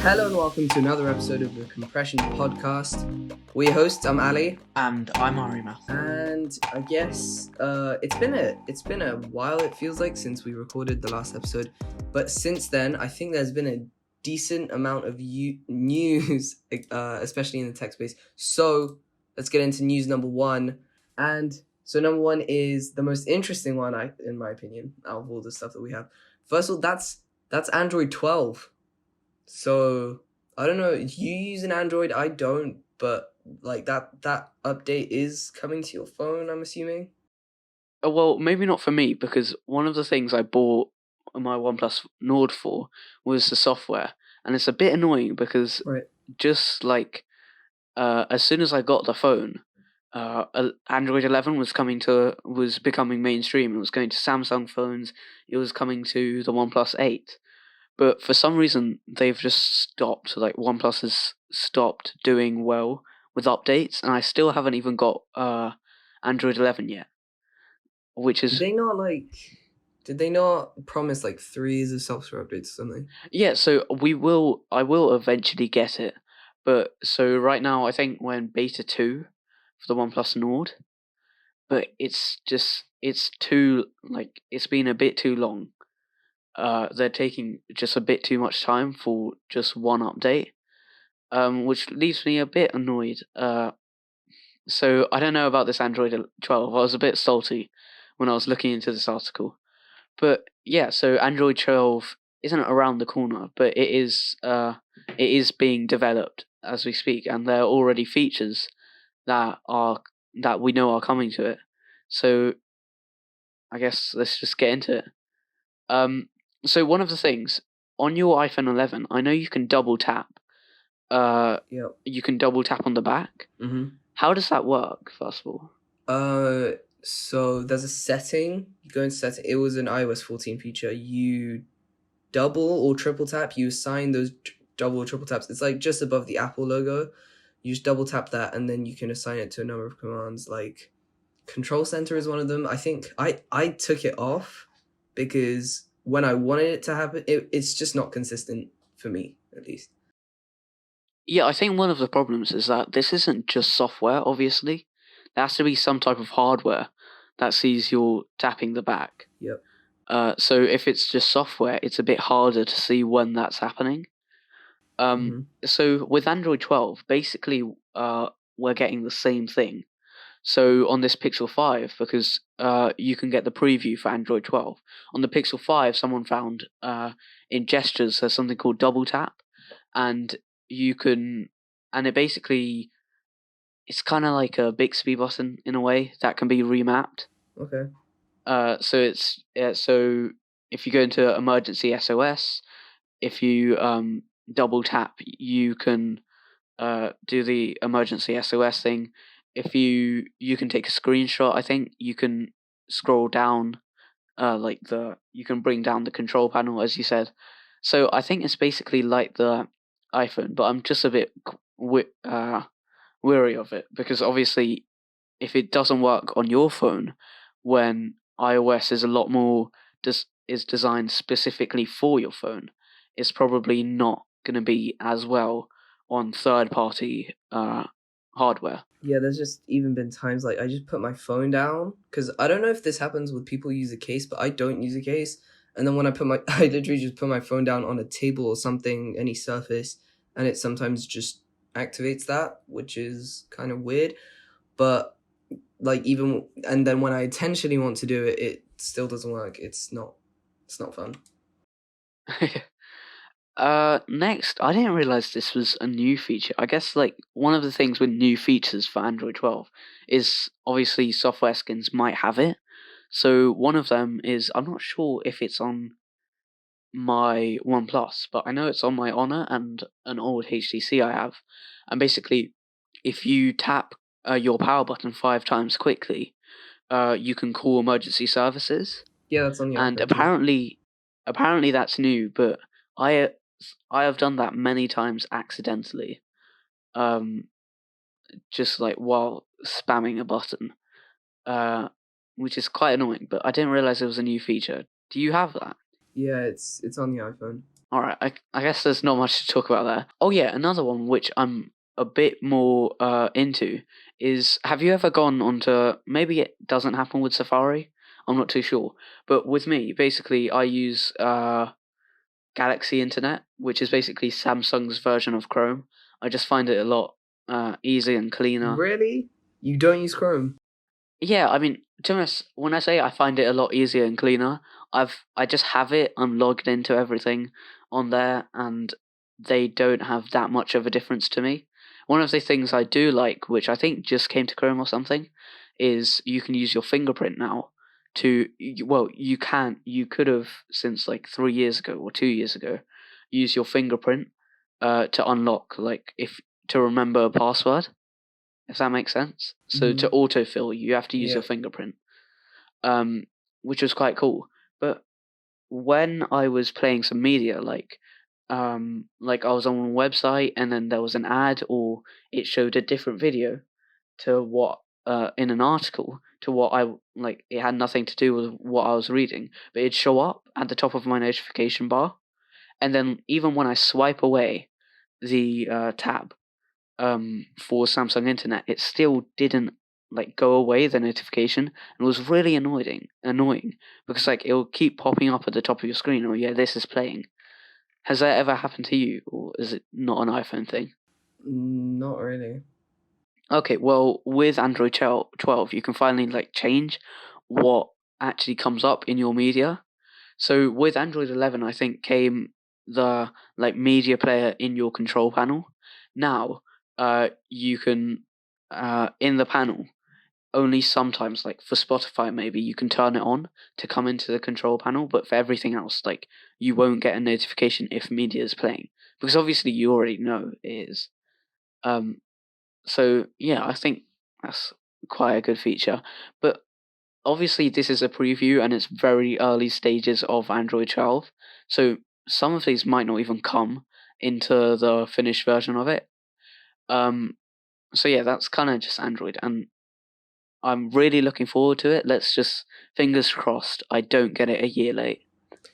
Hello and welcome to another episode of the Compression Podcast. We're hosts. I'm Ali, And I'm Arima. and I guess it's been a while. It feels like since we recorded the last episode, but since then, I think there's been a decent amount of news, especially in the tech space. So let's get into news number one. And so number one is the most interesting one, in my opinion, out of all the stuff that we have. First of all, that's Android 12. So I don't know. You use an Android, I don't, but like that update is coming to your phone, I'm assuming. Well, maybe not for me, because one of the things I bought my OnePlus Nord for was the software, and it's a bit annoying because Right. just like as soon as I got the phone, Android 11 was becoming mainstream. It was going to Samsung phones. It was coming to the OnePlus 8. But for some reason, they've just stopped. Like, OnePlus has stopped doing well with updates, and I still haven't even got Android 11 yet, which Did is... did they not promise like 3 years of software updates or something? Yeah, so I will eventually get it. But so right now, I think we're in beta 2 for the OnePlus Nord, but it's been a bit too long. They're taking just a bit too much time for just one update. Which leaves me a bit annoyed. So I don't know about this Android 12. I was a bit salty when I was looking into this article. But yeah, so Android 12 isn't around the corner, but it is being developed as we speak, and there are already features that we know are coming to it. So I guess let's just get into it. So one of the things on your iPhone 11, I know you can double tap. Yep. You can double tap on the back. Mm-hmm. How does that work, first of all? So there's a setting. You go into setting. It was an iOS 14 feature. You double or triple tap. You assign those double or triple taps. It's like just above the Apple logo. You just double tap that, and then you can assign it to a number of commands. Like Control Center is one of them. I think I took it off because when I wanted it to happen, it's just not consistent for me, at least. Yeah, I think one of the problems is that this isn't just software, obviously. There has to be some type of hardware that sees you're tapping the back. Yep. So if it's just software, it's a bit harder to see when that's happening. So with Android 12, basically, we're getting the same thing. So on this Pixel 5, because you can get the preview for Android 12. On the Pixel 5, someone found in gestures there's something called double tap, and you can, and it's kind of like a Bixby button in a way that can be remapped. Okay. So if you go into emergency SOS, if you double tap, you can do the emergency SOS thing. If you can take a screenshot, I think you can scroll down, you can bring down the control panel, as you said. So I think it's basically like the iPhone, but I'm just a bit weary of it, because obviously, if it doesn't work on your phone, when iOS is a lot more is designed specifically for your phone, it's probably not going to be as well on third-party hardware. Yeah, there's just even been times like I just put my phone down because I don't know if this happens with people who use a case, but I don't use a case. And then when I literally just put my phone down on a table or something, any surface, and it sometimes just activates that, which is kind of weird. But like and then when I intentionally want to do it, it still doesn't work. It's not fun. Next, I didn't realize this was a new feature. I guess like one of the things with new features for Android 12 is obviously software skins might have it. So one of them is, I'm not sure if it's on my OnePlus, but I know it's on my Honor and an old HTC I have. And basically, if you tap your power button 5 times quickly, you can call emergency services. Yeah, that's on the And iPhone too. apparently that's new, but I I have done that many times accidentally, um, just like while spamming a button, which is quite annoying. But I didn't realize it was a new feature. Do you have that? Yeah, it's on the iPhone. All right, I guess there's not much to talk about there. Oh yeah, another one which I'm a bit more into is, have you ever gone onto, maybe it doesn't happen with Safari, I'm not too sure, but with me, basically I use Galaxy Internet, which is basically Samsung's version of Chrome. I just find it a lot easier and cleaner. Really? You don't use Chrome? Yeah, I mean, to be honest, when I say I find it a lot easier and cleaner, I just have it. I'm logged into everything on there, and they don't have that much of a difference to me. One of the things I do like, which I think just came to Chrome or something, is you can use your fingerprint now to, well, you could have since like 3 years ago or 2 years ago, use your fingerprint to unlock, like, if to remember a password, if that makes sense. So to Hmm. autofill, you have to use your Yeah. fingerprint, um, which was quite cool. But when I was playing some media, like I was on a website and then there was an ad, or it showed a different video to what in an article to what I like. It had nothing to do with what I was reading, but it'd show up at the top of my notification bar, and then even when I swipe away the tab for Samsung Internet, it still didn't like go away the notification, and it was really annoying because like it will keep popping up at the top of your screen. Oh yeah, this is playing. Has that ever happened to you, or is it not an iPhone thing? Not really. Okay, well, with Android 12, you can finally like change what actually comes up in your media. So with Android 11, I think came the like media player in your control panel. Now, you can in the panel only sometimes, like for Spotify, maybe you can turn it on to come into the control panel, but for everything else, like you won't get a notification if media is playing, because obviously you already know it is. Um, so yeah, I think that's quite a good feature. But obviously this is a preview and it's very early stages of Android 12, so some of these might not even come into the finished version of it. Um, so yeah, that's kind of just Android, and I'm really looking forward to it. Let's just fingers crossed I don't get it a year late.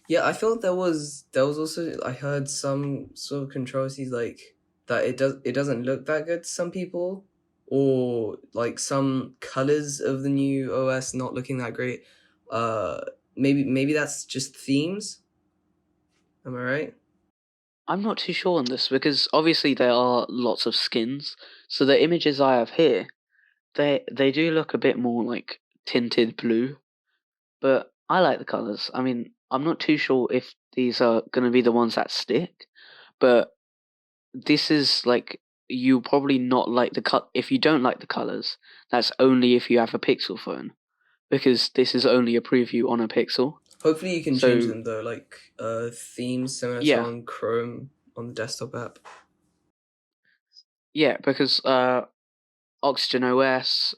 Yeah, I felt there was also, I heard some sort of controversies like that it doesn't look that good to some people, or like some colors of the new OS not looking that great. Uh maybe that's just themes. Am I right? I'm not too sure on this because obviously there are lots of skins. So the images I have here, they do look a bit more like tinted blue, but I like the colors. I mean, I'm not too sure if these are going to be the ones that stick, but this is like, you probably not like the cut. If you don't like the colors, that's only if you have a Pixel phone, because this is only a preview on a Pixel. Hopefully you can change So them though, like themes similar to yeah, on Chrome on the desktop app. yeah, because Oxygen OS,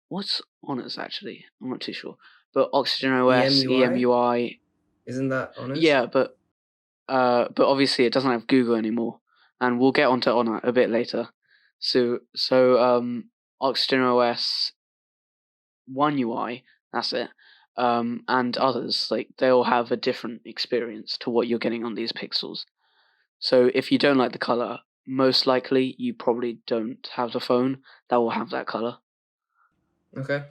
what's on us actually? I'm not too sure, but Oxygen OS, EMUI? EMUI, Isn't that honest? yeah, but obviously it doesn't have Google anymore, and we'll get onto Honor a bit later. So Oxygen OS, One UI, that's it, and others, like they'll have a different experience to what you're getting on these Pixels. So if you don't like the color, most likely you probably don't have the phone that will have that color. Okay.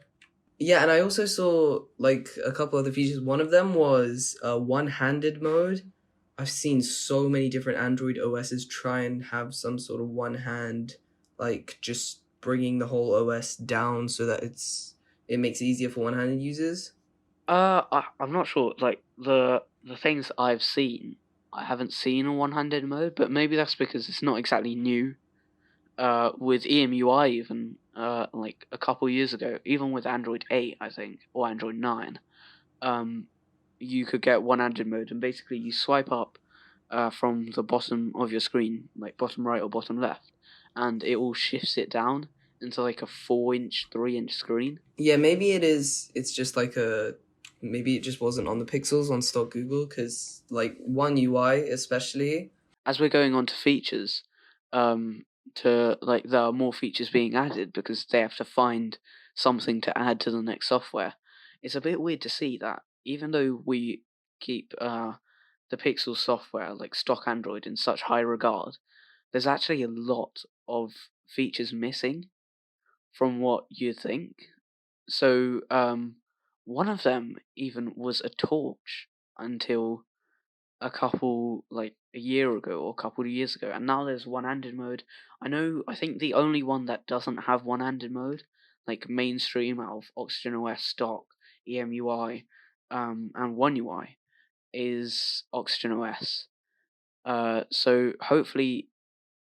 Yeah, and I also saw like a couple other features. One of them was one-handed mode. I've seen so many different Android OSs try and have some sort of one hand, like just bringing the whole OS down so that it makes it easier for one-handed users. I'm not sure. Like the things I've seen, I haven't seen a one-handed mode, but maybe that's because it's not exactly new. With EMUI, even like a couple years ago, even with Android 8, I think, or Android 9, um, you could get one-handed mode, and basically you swipe up from the bottom of your screen, like bottom right or bottom left, and it all shifts it down into like a 4-inch, 3-inch screen. Yeah, maybe it is. It's just like a maybe it just wasn't on the pixels on stock Google because like One UI especially. As we're going on to features, to like there are more features being added because they have to find something to add to the next software. It's a bit weird to see that even though we keep the the Pixel software, like stock Android, in such high regard, there's actually a lot of features missing from what you think. So, one of them even was a torch until a year ago or a couple of years ago, and now there's one-handed mode. I think the only one that doesn't have one-handed mode, like mainstream out of Oxygen OS stock, EMUI, and One UI, is Oxygen OS. So hopefully,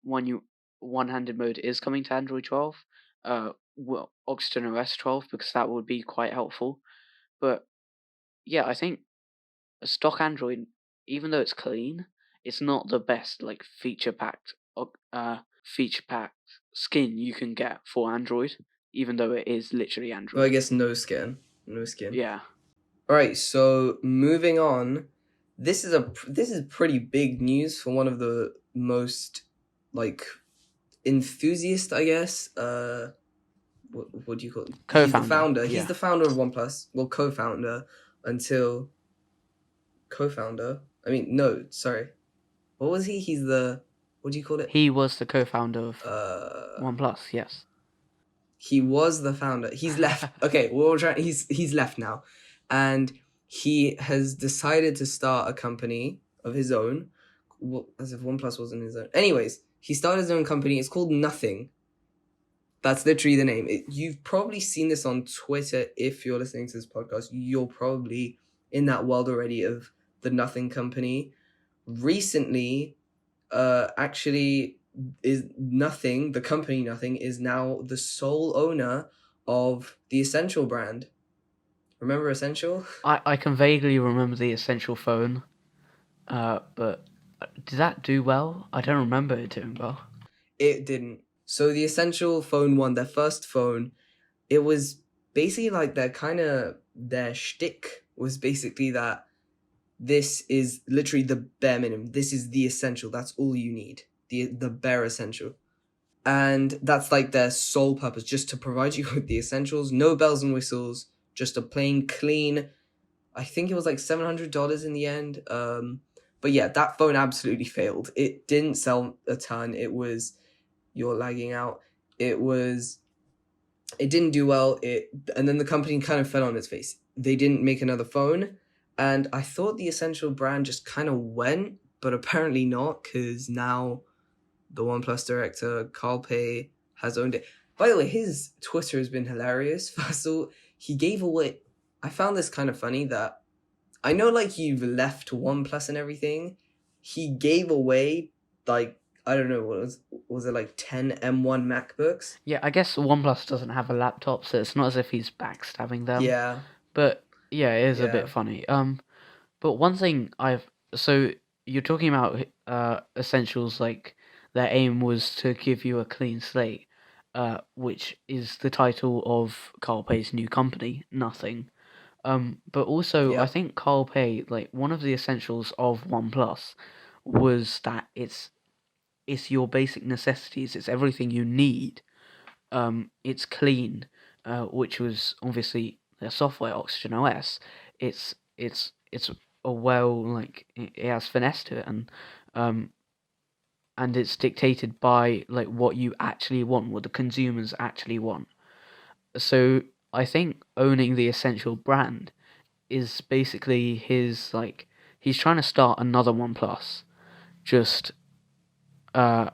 one-handed mode is coming to Android 12. Well, Oxygen OS 12, because that would be quite helpful. But yeah, I think a stock Android, even though it's clean, it's not the best like feature packed skin you can get for Android, even though it is literally Well, I Android. guess no skin. No skin. Yeah. All right, so moving on. This is pretty big news for one of the most like enthusiast, I guess. What do you call it? He's the Co-founder. founder. Yeah. He's the founder of OnePlus. Well, co-founder until co-founder. I mean, no, sorry. What was he? He's the what do you call it? He was the co-founder of OnePlus. Yes. He was the founder. He's left. Okay, we're all trying. He's left now, and he has decided to start a company of his own. Well, as if OnePlus wasn't his own. Anyways, he started his own company. It's called Nothing. That's literally the name. You've probably seen this on Twitter. If you're listening to this podcast, you're probably in that world already of the Nothing company. Recently, actually is Nothing, the company Nothing, is now the sole owner of the Essential brand. Remember Essential? I can vaguely remember the Essential phone, but did that do well? I don't remember it doing well. It didn't. So the Essential phone one, their first phone, it was basically like their shtick was basically that this is literally the bare minimum. This is the essential. That's all you need. The bare essential. And that's like their sole purpose, just to provide you with the essentials, no bells and whistles, just a plain clean. I think it was like $700 in the end. But yeah, that phone absolutely failed. It didn't sell a ton. You're lagging out. It didn't do well. And then the company kind of fell on its face. They didn't make another phone, and I thought the Essential brand just kind of went, but apparently not, because now the OnePlus director, Carl Pei, has owned it. By the way, his Twitter has been hilarious. First of all, he gave away. I found this kind of funny that I know, like, you've left OnePlus and everything. He gave away, like, I don't know, was it like 10 M1 MacBooks? Yeah, I guess OnePlus doesn't have a laptop, so it's not as if he's backstabbing them. Yeah, But yeah, it is a bit yeah, funny. But one thing so you're talking about essentials, like their aim was to give you a clean slate, which is the title of Carl Pei's new company, Nothing. But also I yeah, think Carl Pei, like one of the essentials of OnePlus was that it's your basic necessities, it's everything you need. It's clean, which was obviously their software, Oxygen OS. It's a well, like it has finesse to it, um and it's dictated by like what you actually want, what the consumers actually want. So I think owning the Essential brand is basically he's trying to start another OnePlus, just uh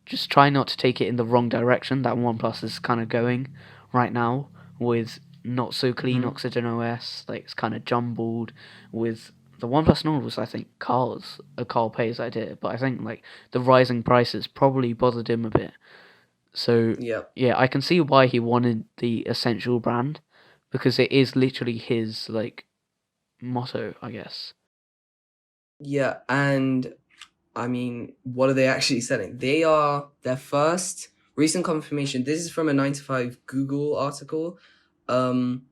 just try not to take it in the wrong direction that OnePlus is kind of going right now, with not so clean mm-hmm. Oxygen OS. Like it's kind of jumbled with the OnePlus Nord was, I think, Carl Pei's idea, but I think like the rising prices probably bothered him a bit. So Yeah. yeah, I can see why he wanted the Essential brand, because it is literally his like motto, I guess. Yeah, and I mean, what are they actually selling? They are their first recent confirmation. This is from a 9 to 5 Google article. Um,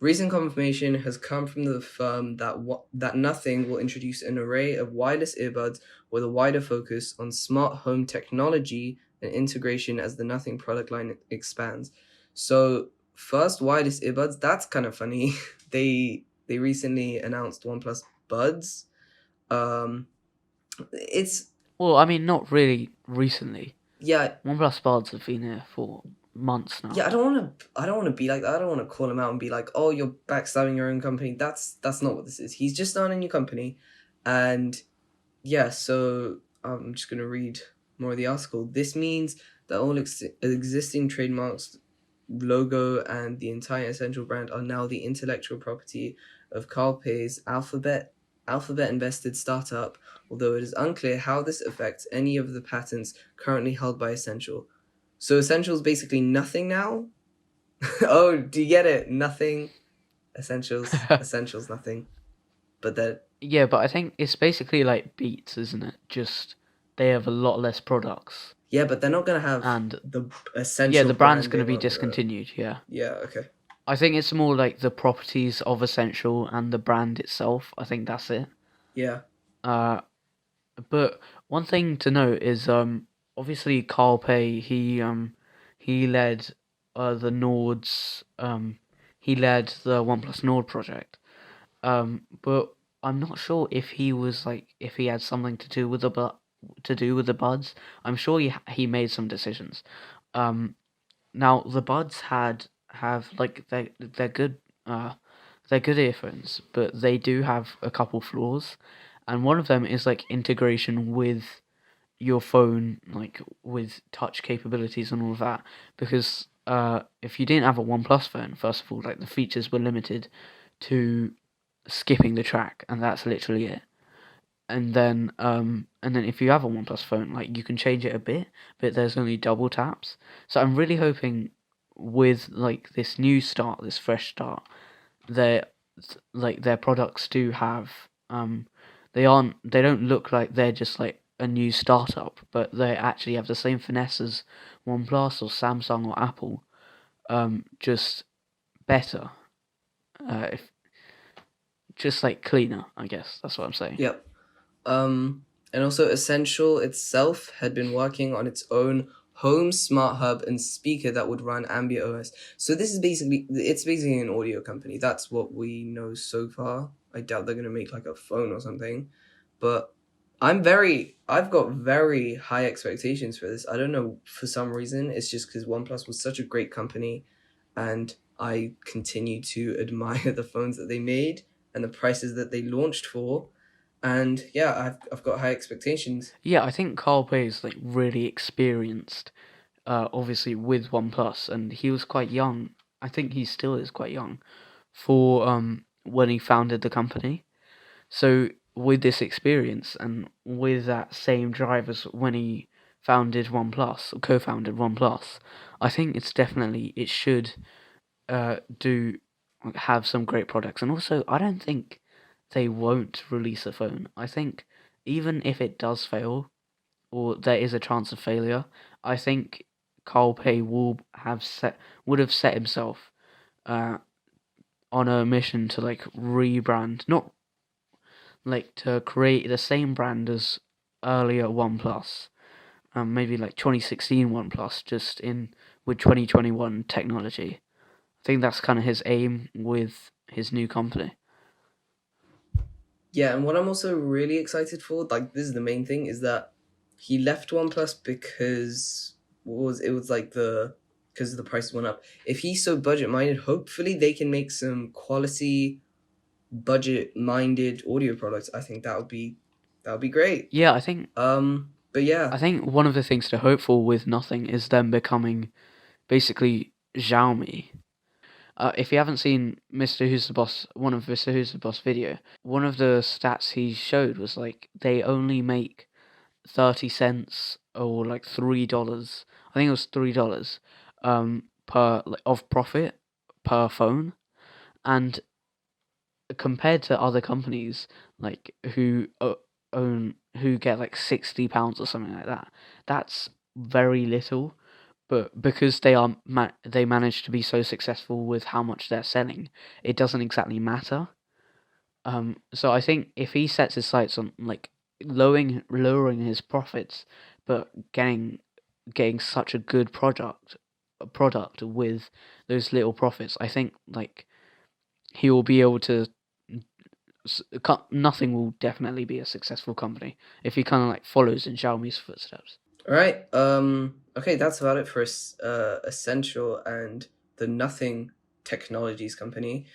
Recent confirmation has come from the firm that Nothing will introduce an array of wireless earbuds with a wider focus on smart home technology and integration as the Nothing product line expands. So, first wireless earbuds. That's kind of funny. They recently announced OnePlus Buds. It's Well, I mean, not really recently. yeah, OnePlus Buds have been here for months now. yeah. I don't want to be like that. I don't want to call him out and be like, oh, you're backstabbing your own company. That's not what this is. He's just starting a new company, and yeah. So I'm just gonna read more of the article. This means that all existing trademarks, logo, and the entire Essential brand are now the intellectual property of Carl Pei's Alphabet invested startup, although it is unclear how this affects any of the patents currently held by Essential. So Essential is basically nothing now? Oh, do you get it? Nothing. Essentials, nothing. But that, Yeah, but I think it's basically like Beats, isn't it? Just they have a lot less products, yeah, but they're not gonna have and the yeah, Essential the brand's going to branding be on the. discontinued. Yeah, Yeah, okay. I think it's more like the properties of Essential and the brand itself. I think that's it. Yeah. Uh, but one thing to note is obviously Carl Pei he led the Nord's he led the OnePlus Nord project. But I'm not sure if he was like if he had something to do with the buds. I'm sure he made some decisions. Um, Now the buds have like uh they're good earphones, but they do have a couple flaws, and one of them is like integration with your phone, like with touch capabilities and all of that. Because if you didn't have a OnePlus phone, first of all, like the features were limited to skipping the track, and that's literally it. And then if you have a OnePlus phone, like you can change it a bit, but there's only double taps. So I'm really hoping with like this new start, this fresh start, their like their products do have they don't look like they're just like a new startup, but they actually have the same finesse as OnePlus or Samsung or Apple, just better, if just like cleaner, I guess that's what I'm saying. Yep. And also Essential itself had been working on its own home smart hub and speaker that would run ambient OS. So this is basically an audio company. That's what we know so far. I doubt they're gonna make like a phone or something. But I've got very high expectations for this. I don't know, for some reason it's just because OnePlus was such a great company, and I continue to admire the phones that they made and the prices that they launched for. And yeah, I've got high expectations. Yeah, I think Carl Pei is like really experienced, obviously with OnePlus, and he was quite young. I think he still is quite young for when he founded the company. So with this experience and with that same drive as when he founded OnePlus or co-founded OnePlus, I think it should do have some great products. And also, I don't think they won't release a phone. I think even if it does fail or there is a chance of failure, I think Carl Pei would have set himself uh, on a mission to like rebrand, not like to create the same brand as earlier OnePlus, maybe like 2016 OnePlus, just in with 2021 technology. I think that's kind of his aim with his new company. Yeah, and what I'm also really excited for, like this is the main thing, is that he left OnePlus because what was like the because the prices went up. If he's so budget minded, hopefully they can make some quality budget minded audio products. I think that would be great. Yeah, But yeah, I think one of the things to hope for with nothing is them becoming basically Xiaomi. If you haven't seen Mr. Who's the Boss, one of Mr. Who's the Boss video, one of the stats he showed was like they only make 30 cents or like $3. I think it was $3 per like, of profit per phone, and compared to other companies like who get like £60 or something like that, that's very little. But because they manage to be so successful with how much they're selling, it doesn't exactly matter. So I think if he sets his sights on like lowering his profits, but getting such a good product with those little profits, I think like he will be able to nothing will definitely be a successful company if he kind of like follows in Xiaomi's footsteps. All right. Okay, that's about it for Essential and the Nothing Technologies company.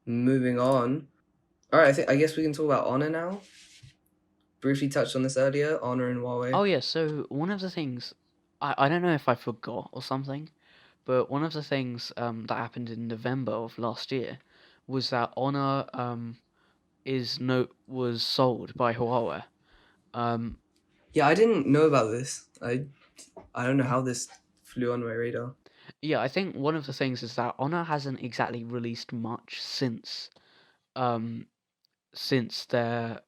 Moving on. All right. I guess we can talk about Honor now. Briefly touched on this earlier. Honor and Huawei. Oh yeah, so one of the things I don't know if I forgot or something, but one of the things that happened in November of last year was that Honor is no was sold by Huawei. Um, Yeah, I didn't know about this. I don't know how this flew on my radar. yeah, I think one of the things is that Honor hasn't exactly released much um since their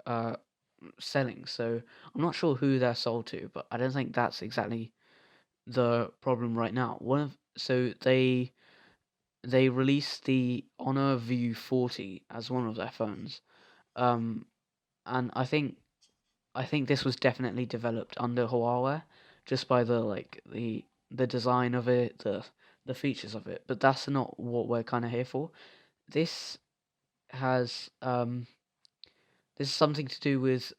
selling. So I'm not sure who they're sold to, but I don't think that's exactly the problem right now. They released the Honor View 40 as one of their phones, um, and I think this was definitely developed under Huawei, just by the design of it, the features of it. But that's not what we're kind of here for. This has this is something to do with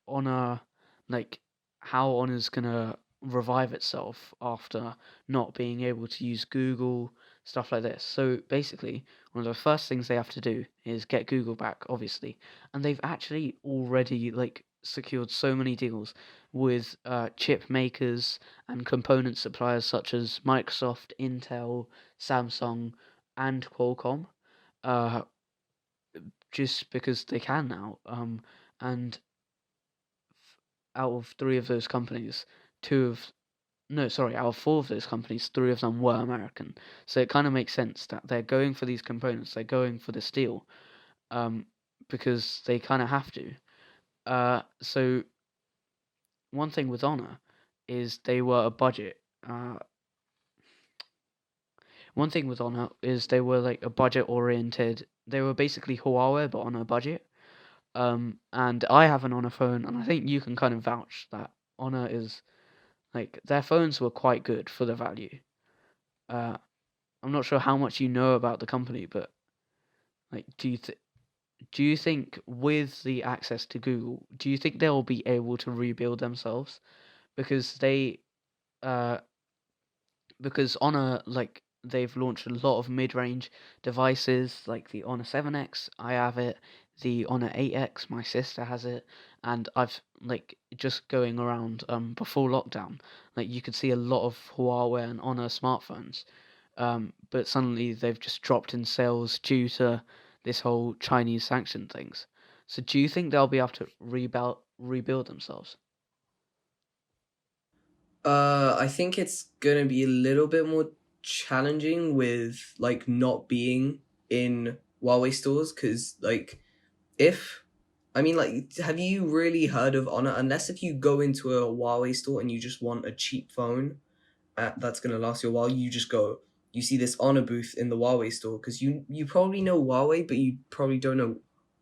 Honor, like how Honor's gonna revive itself after not being able to use Google, stuff like this. So basically, one of the first things they have to do is get Google back, obviously, and they've actually already like secured so many deals with chip makers and component suppliers such as Microsoft, Intel, Samsung, and Qualcomm. Uh, just because they can now. And out of three of those companies, two of no, sorry, out of four of those companies, three of them were American. So it kind of makes sense that they're going for these components, they're going for this deal, um, because they kind of have to. So one thing with Honor is they were a budget. One thing with Honor is they were like a budget oriented. They were basically Huawei but on a budget. And I have an Honor phone, and I think you can kind of vouch that Honor is like their phones were quite good for the value. Uh, I'm not sure how much you know about the company, but like, do you think with the access to Google, do you think they'll be able to rebuild themselves? Because uh, because Honor like they've launched a lot of mid-range devices like the Honor 7X, I have it, the Honor 8X, my sister has it, and I've like just going around before lockdown, like you could see a lot of Huawei and Honor smartphones. But suddenly they've just dropped in sales due to this whole Chinese sanction things. So do you think they'll be able to rebuild themselves? I think it's gonna be a little bit more challenging with like not being in Huawei stores because like if I mean like have you really heard of Honor unless if you go into a Huawei store and you just want a cheap phone that's gonna last you a while, you just go. You see this Honor booth in the Huawei store because you probably know Huawei, but you probably don't know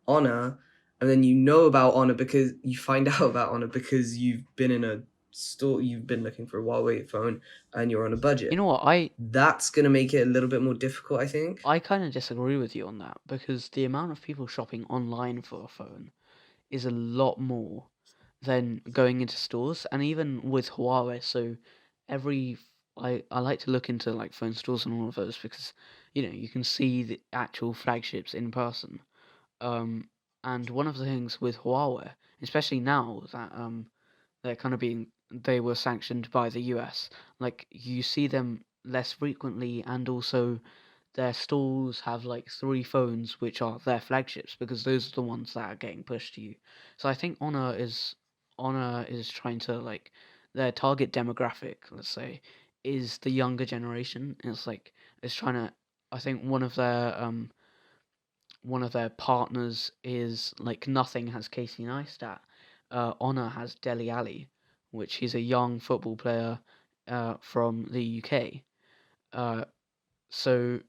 Honor, and then you know about Honor because you find out about Honor because you've been in a store, you've been looking for a Huawei phone, and you're on a You budget. know what, That's gonna make it a little bit more difficult, I think. I kind of disagree with you on that because the amount of people shopping online for a phone is a lot more than going into stores, and even with Huawei. So every I like to look into like phone stores and all of those because you can see the actual flagships in person. Um, and one of the things with Huawei, especially now that they were sanctioned by the US, like you see them less frequently, and also their stores have like three phones which are their flagships because those are the ones that are getting pushed to you. So I think Honor is trying to like their target demographic, let's say, is the younger generation. It's trying to. I think one of their partners is like Nothing has Casey Neistat. Honor has Deli Ali, which he's a young football player from the UK. Uh, so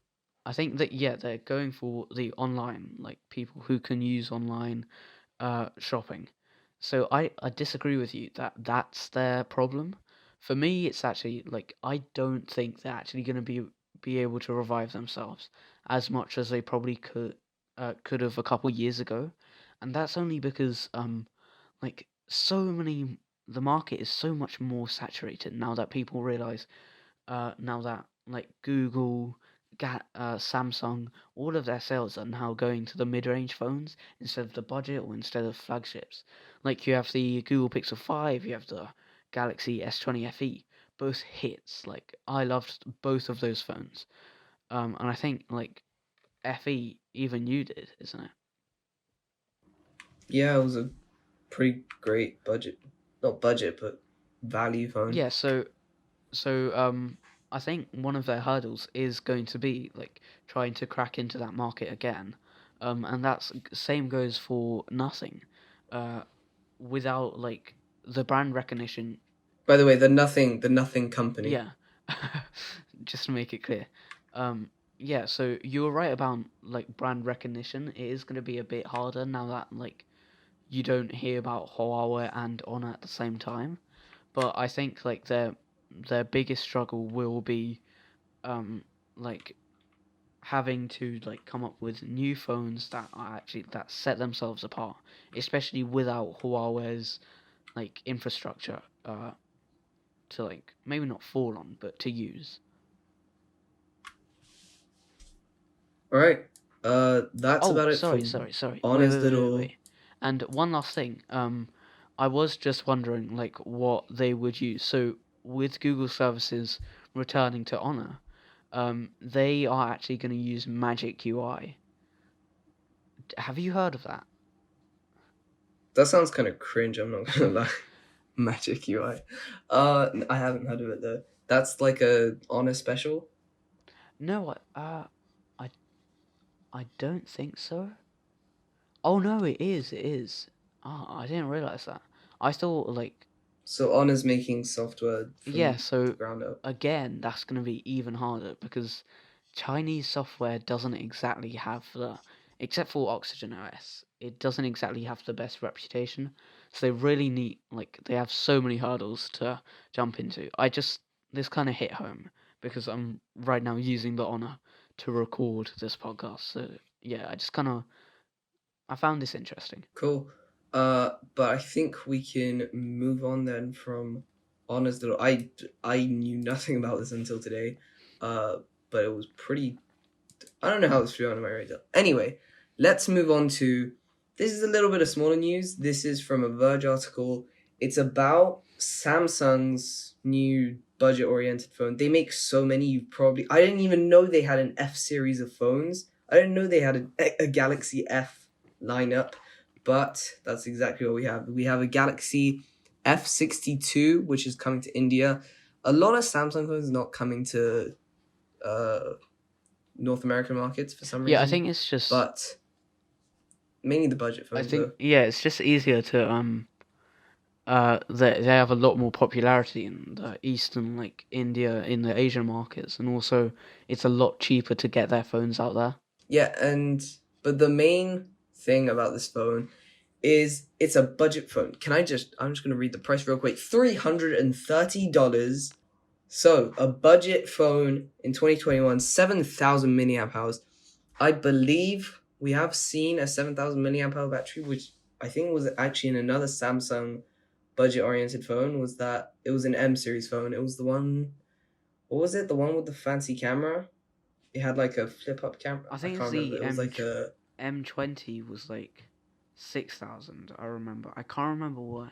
I think that yeah, they're going for the online, like people who can use online shopping. So I disagree with you that that's their problem. For me, it's actually like I don't think they're actually going to be able to revive themselves as much as they probably could. could have a couple years ago, and that's only because so many the market is so much more saturated now that people realize now that like Google, Samsung, all of their sales are now going to the mid-range phones instead of the budget or instead of flagships. Like you have the Google Pixel 5, you have the Galaxy S20 FE, both hits. Like I loved both of those phones. And I think like FE even you did, isn't it? Yeah, it was a pretty great budget, not budget, but value phone. Yeah, so I think one of their hurdles is going to be like trying to crack into that market again. And that's same goes for nothing. Uh, without like the brand recognition, By the way, the Nothing Company. yeah. Just to make it clear. Yeah, so you were right about like brand recognition. It is going to be a bit harder now that like you don't hear about Huawei and Honor at the same time. But I think like their biggest struggle will be um like having to like come up with new phones that are actually that set themselves apart, especially without Huawei's like infrastructure to like maybe not fall on but to use. All right. That's Oh, about it sorry, for sorry, sorry. Wait, honest wait, wait, wait, little. wait. And one last thing. I was just wondering like what they would use. So with Google services returning to Honor, they are actually going to use Magic UI. Have you heard of that? That sounds kind of cringe. I'm not gonna lie. Magic UI. I haven't heard of it though. That's like a honest special. No, I, I don't think so. Oh no, it is. It is. Ah, I didn't realize that. I thought like So honors making software yeah. from the So ground up. again, that's going to be even harder because Chinese software doesn't exactly have the, except for Oxygen OS, it doesn't exactly have the best reputation. So they really need like they have so many hurdles to jump into. This kind of hit home because I'm right now using the Honor to record this podcast. So yeah, I found this interesting. Cool. But I think we can move on then from honors little. I knew nothing about this until today. But it was pretty. I don't know how it's flew on my radar. Anyway, let's move on to. This is a little bit of smaller news. This is from a Verge article. It's about Samsung's new budget-oriented phone. They make so many. You probably. I didn't even know they had an F series of phones. I didn't know they had a Galaxy F lineup, but that's exactly what we have. We have a Galaxy F62, which is coming to India. A lot of Samsung phones not coming to uh, North American markets for some Yeah, I reason, think it's just but mainly the budget I phones think though. yeah, it's just easier to they have a lot more popularity in the Eastern, like India, in the Asian markets, and also it's a lot cheaper to get their phones out there. Yeah, and but the main thing about this phone is it's a budget phone. I'm just gonna read the price real quick. $330. So a budget phone in 2021, 7,000 milliamp hours. I believe we have seen a 7,000 milliamp hour battery, which I think was actually in another Samsung budget oriented phone. Was that it was an M series phone? It was the one. What was it? The one with the fancy camera. It had like a flip up camera. I I think it's can't remember. the It was like a. M20 was like 6,000. I remember. I can't remember what.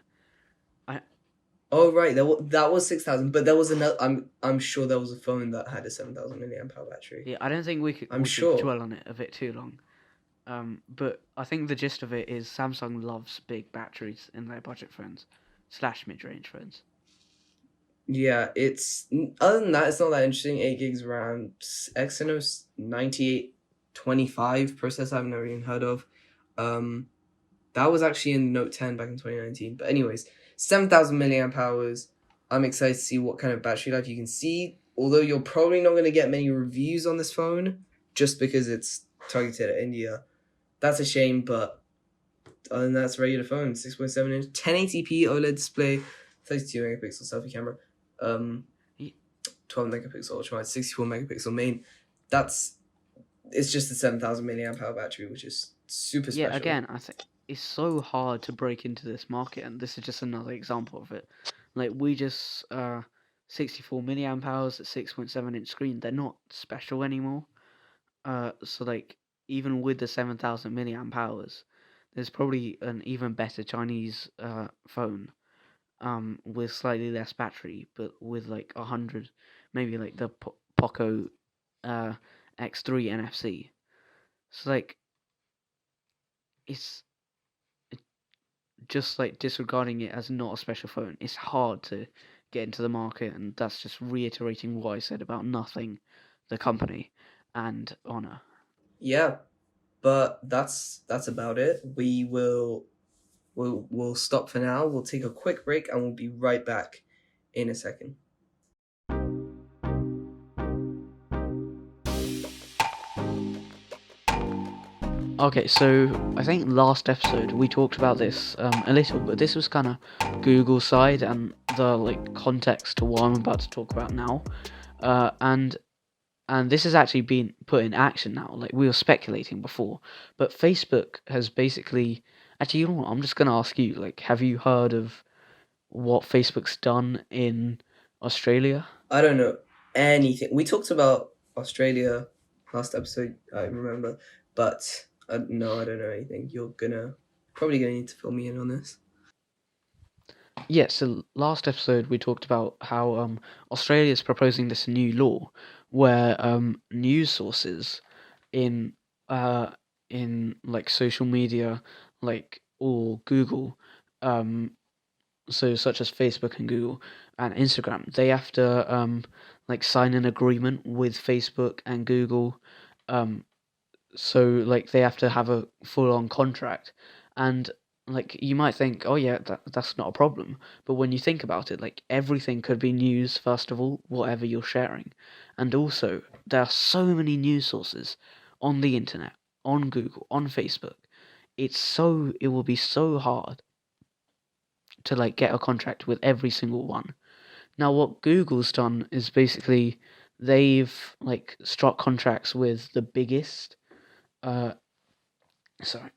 I Oh right, that was 6,000. But there was another. I'm sure there was a phone that had a 7,000 milliamp hour battery. Yeah, I don't think I'm we should sure. dwell on it a bit too long. But I think the gist of it is Samsung loves big batteries in their budget phones slash mid range phones. Yeah, it's other than that, it's not that interesting. 8 gigs RAM, Exynos 9825 processor I've never even heard of. That was actually in Note 10 back in 2019. But anyways, 7,000 milliamp hours. I'm excited to see what kind of battery life you can see. Although you're probably not going to get many reviews on this phone, just because it's targeted at India. That's a shame, but other than that, it's a regular phone. 6.7 inch, 1080p OLED display, 32 megapixel selfie camera. Um, Ye- 12 megapixel ultra wide, 64 megapixel main. That's It's just the 7,000 milliamp hour battery, which is super Yeah, special. again, I think it's so hard to break into this market, and this is just another example of it. Like we just 64 milliamp hours at 6.7-inch screen, they're not special anymore. So like even with the 7,000 milliamp hours, there's probably an even better Chinese phone with slightly less battery, but with like 100, maybe like the Poco uh X3 NFC. So like it's just like disregarding it as not a special phone. It's hard to get into the market, and that's just reiterating what I said about nothing, the company, and Honor. Yeah, but that's about it. We'll stop for now. We'll take a quick break and we'll be right back in a second. Okay, so I think last episode we talked about this a little, but this was kind of Google side and the like context to what I'm about to talk about now, and this has actually been put in action now. Like we were speculating before, but Facebook has basically. Actually, you know what? I'm just gonna ask you. Like, have you heard of what Facebook's done in Australia? I don't know anything. We talked about Australia last episode, I remember, but no, I don't know anything. You're probably gonna need to fill me in on this. Yeah, so last episode we talked about how Australia is proposing this new law where news sources in uh like social media like or Google um so such as Facebook and Google and Instagram, they have to like sign an agreement with Facebook and Google, um so like they have to have a full on contract, and like you might think, oh yeah, that's not a problem, but when you think about it, like everything could be news first of all, whatever you're sharing, and also there are so many news sources on the internet, on Google, on Facebook. It will be so hard to like get a contract with every single one. Now what Google's done is basically they've like struck contracts with the biggest uh sorry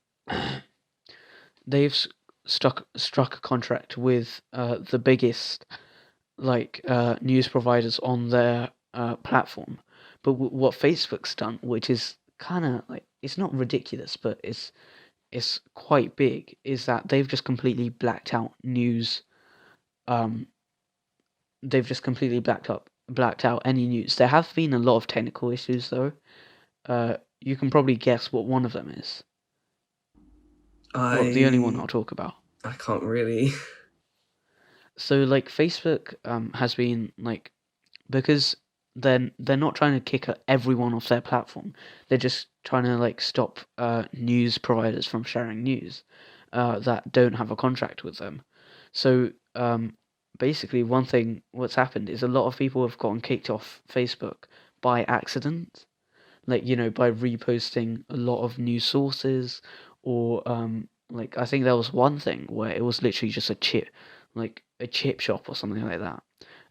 they've struck a contract with the biggest like news providers on their platform. But what Facebook's done, which is kind of like it's not ridiculous, but it's quite big, is that they've just completely blacked out news. Um, they've just completely blacked out any news. There have been a lot of technical issues though. You can probably guess what one of them is. Well, the only one I I'll talk about. I can't really. So like Facebook has been like because they're not trying to kick everyone off their platform. They're just trying to like stop news providers from sharing news that don't have a contract with them. So basically, one thing what's happened is a lot of people have gotten kicked off Facebook by accident, like by reposting a lot of news sources, or like I think there was one thing where it was literally just like a chip shop or something like that,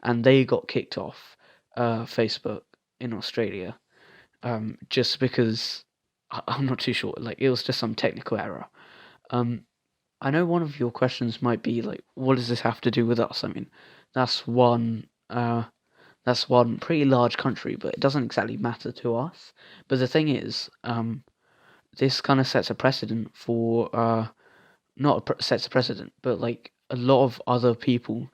and they got kicked off Facebook in Australia, just because I'm not too sure, like it was just some technical error. um I know one of your questions might be like, what does this have to do with us? I mean, that's one uh that's one pretty large country, but it doesn't exactly matter to us. But the thing is, this kind of sets a precedent for not sets a precedent, but like a lot of other people,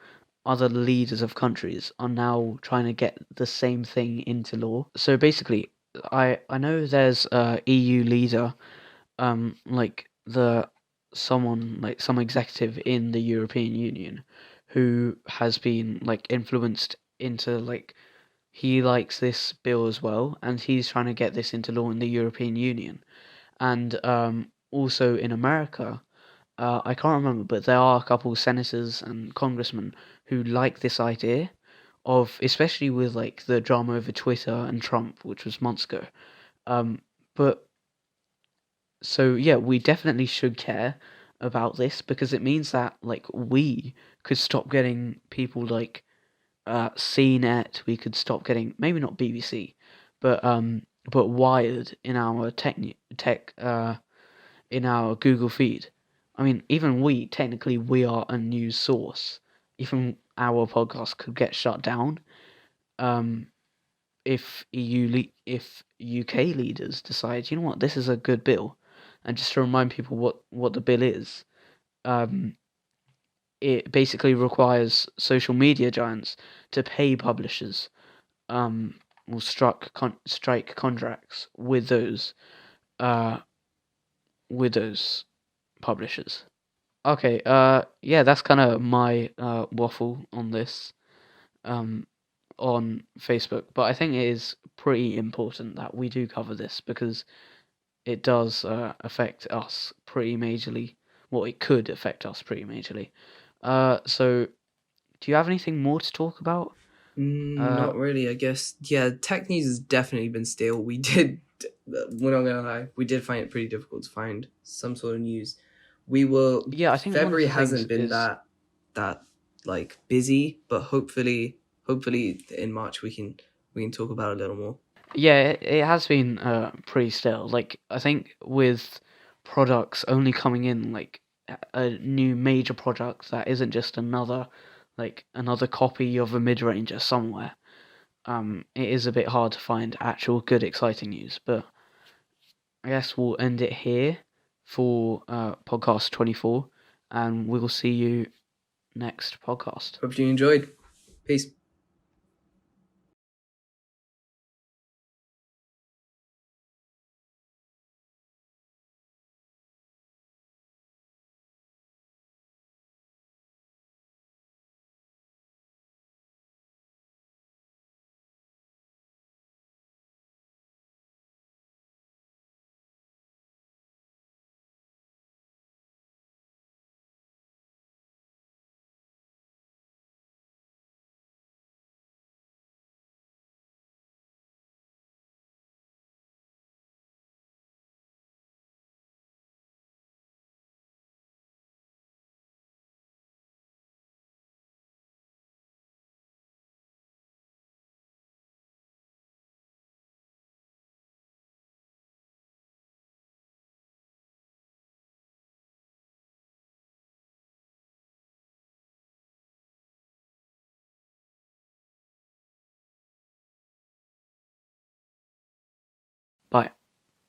other leaders of countries are now trying to get the same thing into law. So basically, I know there's a EU leader, like the someone like some executive in the European Union, who has been like influenced into like he likes this bill as well, and he's trying to get this into law in the European Union. And also in America, I can't remember, but there are a couple of senators and congressmen who like this idea of, especially with like the drama over Twitter and Trump, which was months ago. Um, but so yeah, we definitely should care about this because it means that like we could stop getting people like CNET. We could stop getting maybe not BBC, but but wired in our in our Google feed. I mean, even technically we are a news source. Even our podcast could get shut down um, if if UK leaders decide, you know what, this is a good bill. And just to remind people what the bill is, um, it basically requires social media giants to pay publishers or strike contracts uh, with those publishers. Okay, yeah, that's kind of my waffle on this um, on Facebook, but I think it is pretty important that we do cover this because it does affect us pretty majorly. Well, it could affect us pretty majorly. So, do you have anything more to talk about? Uh, Not really, I guess. Yeah, tech news has definitely been stale. We're not gonna lie, we did find it pretty difficult to find some sort of news. yeah, I think one of February the things hasn't been is that like busy, but hopefully in March we can talk about it a little more. yeah, it has been pretty stale. Like I think with products only coming in like a new major product that isn't just another copy of a mid-ranger somewhere. It is a bit hard to find actual good exciting news, but I guess we'll end it here for podcast 24 and we will see you next podcast. Hope you enjoyed. Peace.